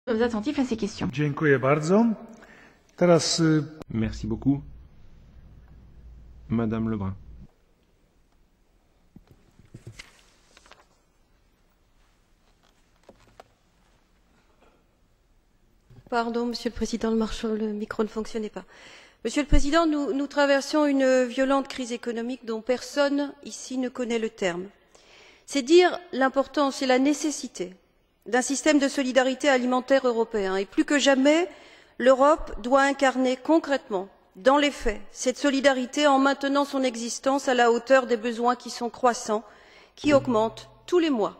attentifs à ces questions. Dziękuję bardzo. Teraz... Merci beaucoup. Madame Lebrun. Pardon, Monsieur le Président, le micro ne fonctionnait pas. Monsieur le Président, nous traversons une violente crise économique dont personne ici ne connaît le terme. C'est dire l'importance et la nécessité d'un système de solidarité alimentaire européen. Et plus que jamais, l'Europe doit incarner concrètement, dans les faits, cette solidarité en maintenant son existence à la hauteur des besoins qui sont croissants, qui augmentent tous les mois.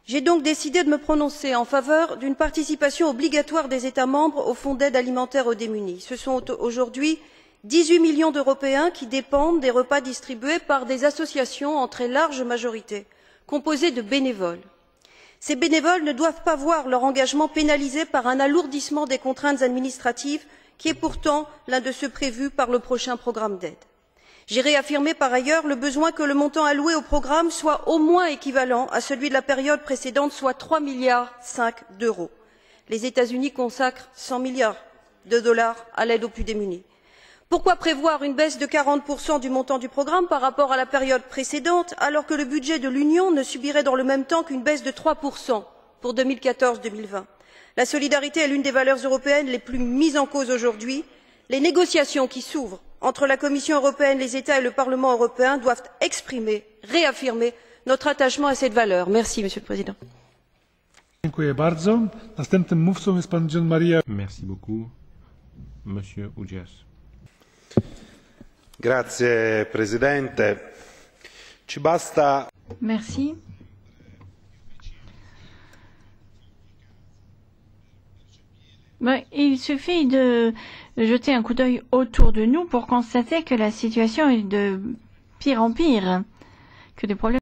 J'ai donc décidé de me prononcer en faveur d'une participation obligatoire des États membres au Fonds d'aide alimentaire aux démunis. Ce sont aujourd'hui 18 millions d'Européens qui dépendent des repas distribués par des associations en très large majorité, composées de bénévoles. Ces bénévoles ne doivent pas voir leur engagement pénalisé par un alourdissement des contraintes administratives qui est pourtant l'un de ceux prévus par le prochain programme d'aide. J'ai réaffirmé par ailleurs le besoin que le montant alloué au programme soit au moins équivalent à celui de la période précédente, soit 3,5 milliards d'euros. Les États-Unis consacrent 100 milliards de dollars à l'aide aux plus démunis. Pourquoi prévoir une baisse de 40% du montant du programme par rapport à la période précédente, alors que le budget de l'Union ne subirait dans le même temps qu'une baisse de 3% pour 2014-2020? La solidarité est l'une des valeurs européennes les plus mises en cause aujourd'hui. Les négociations qui s'ouvrent entre la Commission européenne, les États et le Parlement européen doivent exprimer, réaffirmer notre attachement à cette valeur. Merci, Monsieur le Président. Merci beaucoup. Monsieur Ugias. Grazie Presidente. Ci basta. Merci. Il suffit de jeter un coup d'œil autour de nous pour constater que la situation est de pire en pire, que des problèmes